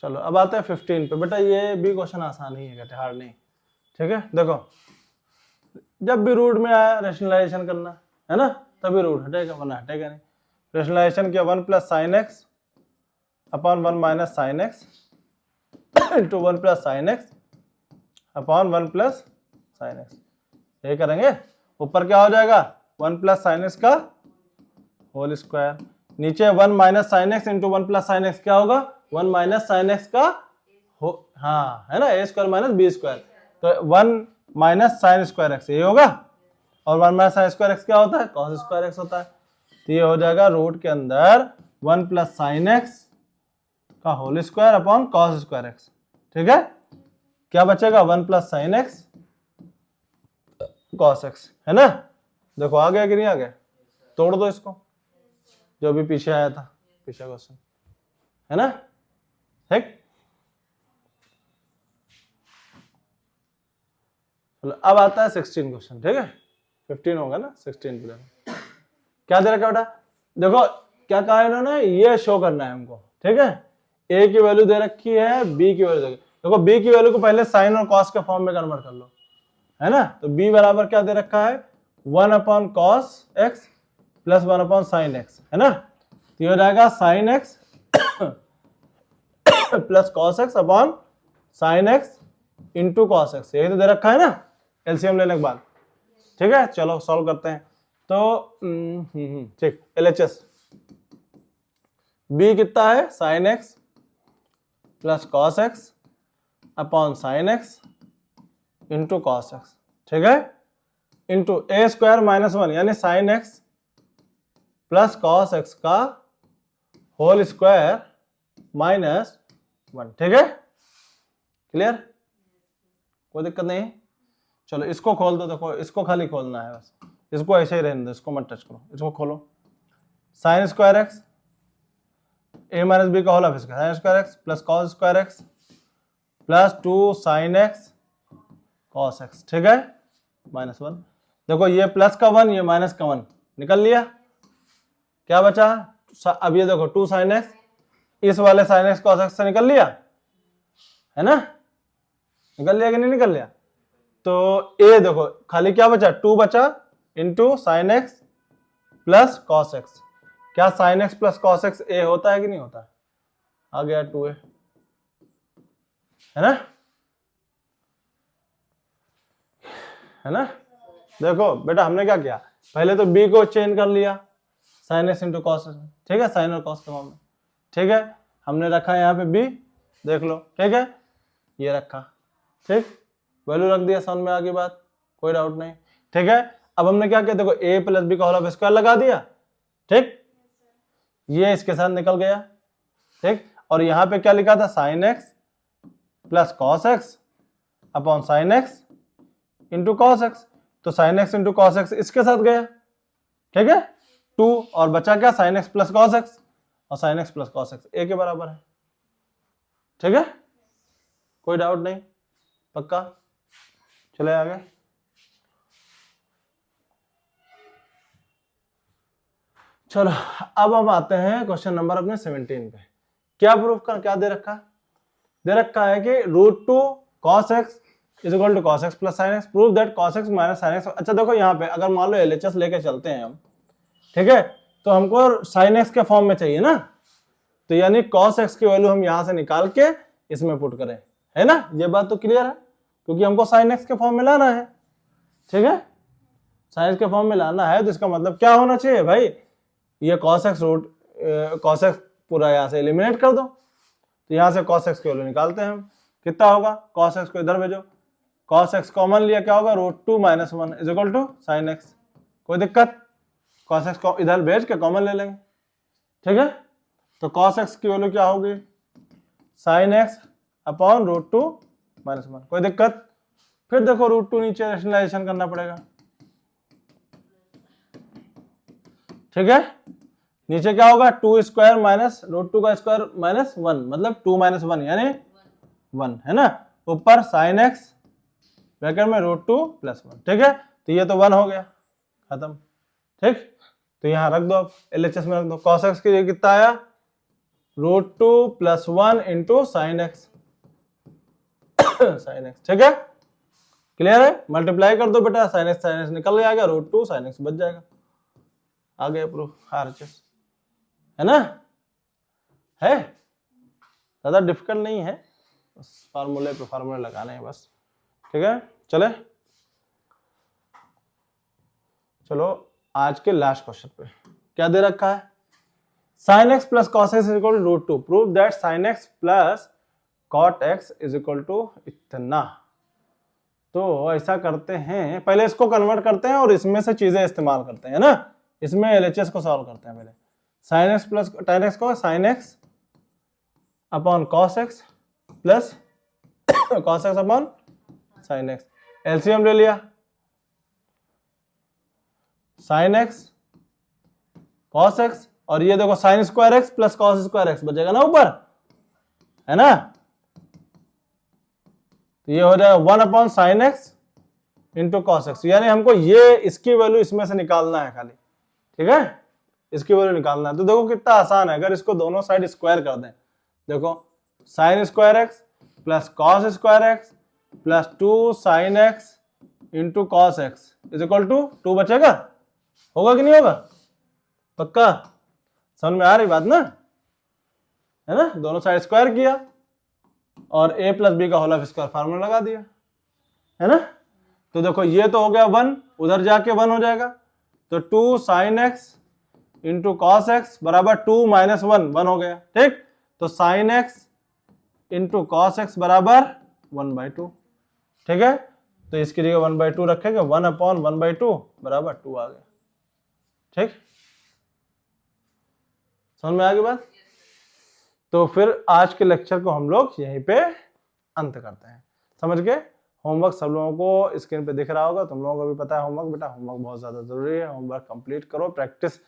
चलो अब आते हैं 15 पे। बेटा ये भी क्वेश्चन आसान ही है, कहते हार्ड नहीं, ठीक है। देखो जब भी रूट में आया रेशनलाइजेशन करना है ना, तभी रूट हटेगा वरना हटेगा नहीं। रेशनलाइजेशन किया 1 plus sine x upon 1 minus sign x into 1 plus sine x upon 1 plus sine x, यही करेंगे। ऊपर क्या हो जाएगा 1 प्लस साइन एक्स का होल स्क्वायर, नीचे 1 minus sign x into 1 plus sine x क्या होगा 1 माइनस साइन एक्स का हो, हाँ है ना, ए स्क्वायर माइनस बी स्क्वायर, तो 1 माइनस साइन स्क्वायर एक्स ये होगा, और 1 माइनस साइन स्क्वायर एक्स क्या होता है कॉस स्क्वायर एक्स होता है। तो ये हो जाएगा रूट के अंदर 1 प्लस साइन एक्स का whole square upon cos square x, ठीक है। क्या बचेगा 1 plus sine x cos x, है ना। देखो आ गया कि नहीं आ गया, तोड़ दो इसको, जो भी पीछे आया था पीछे क्वेश्चन, है ना, ठीक। अब आता है 16 क्वेश्चन, ठीक है, 15 होगा ना, 16 पे क्या दे रखा बेटा, देखो क्या कहा इन्होंने, ये शो करना है हमको, ठीक है। ए की वैल्यू दे रखी है, बी की वैल्यू देखो बी की वैल्यू को पहले साइन और कॉस के फॉर्म में कन्वर्ट कर लो, है ना। तो बी बराबर क्या दे रखा है 1 upon cos x plus 1 upon sine x, है ना। तो ये हो जाएगा sign x plus cos x upon sine x into cos x, यही तो दे रखा है ना एलसीएम लेने के बाद, ठीक है। चलो सॉल्व करते हैं। तो ठीक, एलएचएस बी कितना है sine x plus cos x upon sine x into cos x, ठीक है, इंटू ए स्क्वायर माइनस 1 यानी sine x plus cos x का होल स्क्वायर माइनस 1, ठीक है, क्लियर, कोई दिक्कत नहीं। चलो इसको खोल दो, देखो इसको खाली खोलना है बस, इसको ऐसे ही रहने दो, इसको मत टच करो, इसको खोलो। Sine square x a minus b का whole of square, sine square x plus cos square x plus 2 sine x cos x, ठीक है, माइनस 1। देखो ये प्लस का 1 ये माइनस का 1 निकल लिया, क्या बचा, अब ये देखो 2 साइन एक्स इस वाले साइन एक्स कॉस एक्स से निकल लिया, है ना, निकल लिया कि नहीं निकल लिया। तो ए देखो खाली क्या बचा 2 बचा into sine x plus cos x, क्या sine x plus cos x A होता है कि नहीं होता है, आ गया 2a, है ना। देखो बेटा हमने क्या किया, पहले तो b को चेंज कर लिया, sign x into cos x, ठीक है, साइन और कॉस के फॉर्म में, ठीक है। हमने रखा है यहाँ पे बी, देख लो, ठीक है, ये रखा, ठीक, वैल्यू रख दिया, समझ में आ गई बात, कोई डाउट नहीं, ठीक है। अब हमने क्या किया, देखो ए प्लस बी का होल ऑफ स्क्वायर लगा दिया, ठीक, ये इसके साथ निकल गया, ठीक, और यहाँ पे क्या लिखा था, sine x plus cos x upon sine x into cos x, तो sine x into cos x इसके साथ गया, ठीक है, 2, और बचा क्या, sine x plus cos x, और sine x plus cos x A के बराबर है, ठीक है, कोई डाउट नहीं, पक्का, चले आगे। चलो अब हम आते हैं क्वेश्चन नंबर अपने 17 पे। क्या प्रूफ कर, क्या दे रखा है, दे रखा है कि √2 cos x is equal to cos x plus sin x, prove that cos x minus sin x। अच्छा देखो यहाँ पे अगर मान लो LHS लेके चलते हैं हम, ठीक है, तो हमको sin x के फॉर्म में चाहिए ना, तो यानी cos x की वैल्यू हम यहाँ से निकाल के इसमें पुट करें, है ना, ये बात तो क्लियर है, क्योंकि हमको sin x के फॉर्म में लाना है, ठीक है, sin x के फॉर्म में लाना है, तो इसका मतलब क्या होना चाहिए भाई, ये cos x पूरा यहाँ से एलिमिनेट कर दो, तो यहाँ से cos x की वैल्यू निकालते हैं हम, कितना होगा, cos x को इधर भेजो, cos x कॉमन लिया क्या होगा, √2 - 1 is equal to sin x, कोई दिक्कत, cos x को इधर भेज के कॉमन ले लेंगे, ठीक है, तो cos x की वैल्यू क्या होगी, sin x अपॉन √2 - 1, कोई दिक्कत, फिर देखो √2 नीचे रैशनलाइजेशन करना पड़ेगा, ठीक है, नीचे क्या होगा, 2 स्क्वायर माइनस √2 का स्क्वायर माइनस 1, मतलब 2 - 1 यानी 1, है ना, ऊपर sin x ब्रैकेट में √2 + 1, ठीक है, तो ये तो 1 हो गया, खत्म, ठीक, तो यहाँ रख दो, अब LHS में रख दो, cos x के लिए कितना आया, √2 + 1 into sin x, sin x, ठीक है, क्लियर है, मल्टीप्लाई कर दो बेटा, sin x निकल जाएगा, √2 sin x बच जाएगा, आ गया प्रूफ RHS, है ना, है, ज्यादा डिफिकल्ट नहीं है, बस फार्मूले पे फार्मूले लगाने हैं बस, ठीक है। चलो आज के लास्ट क्वेश्चन पे क्या दे रखा है, sin x plus cos x is equal to √2, prove that sin x plus cot x is equal to इतना। तो ऐसा करते हैं, पहले इसको कन्वर्ट करते हैं और इसमें से चीजें इस्तेमाल करते हैं ना, इसमें LHS को सॉल्व करते हैं पहले, sin x plus tan x को sin x upon cos x plus cos x upon sin x, LCM ले लिया, sin x cos x, और ये देखो sin square x plus cos square x बचेगा ना ऊपर, है ना, तो ये हो जाएगा 1 upon sin x into cos x, यानी हमको ये इसकी वैल्यू इसमें से निकालना है खाली, ठीक है, इसकी वैल्यू निकालना है, तो देखो कितना आसान है, अगर इसको दोनों साइड स्क्वायर कर दें, देखो sin square x plus cos square x plus 2 sin x into cos x is equal to 2 बचेगा, होगा कि नहीं होगा, पक्का, समझ में आ रही बात ना, है ना, दोनों साइड स्क्वायर किया और a प्लस बी का होल ऑफ स्क्वायर फार्मूला लगा दिया, है ना, तो देखो ये तो हो गया 1, उधर जाके 1 हो जाएगा, तो 2 sin x into cos x बराबर 2 - 1 हो गया, ठीक, तो sin x into cos x बराबर 1/2, ठीक है, तो इसकी जगह 1/2 रखेंगे, 1 अपॉन 1/2 बराबर 2 आ गया, ठीक, समझ में आ गई बात। तो फिर आज के लेक्चर को हम लोग यहीं पे अंत करते हैं, समझ गए, होमवर्क सब लोगों को स्क्रीन पे दिख रहा होगा, तुम लोगों को भी पता है होमवर्क, बेटा होमवर्क बहुत ज्यादा जरूरी है, होमवर्क कंप्लीट करो, प्रैक्टिस,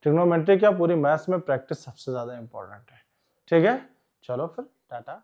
ट्रिग्नोमेट्री क्या पूरी मैथ्स में प्रैक्टिस सबसे ज्यादा इंपॉर्टेंट है, ठीक है, चलो फिर टाटा।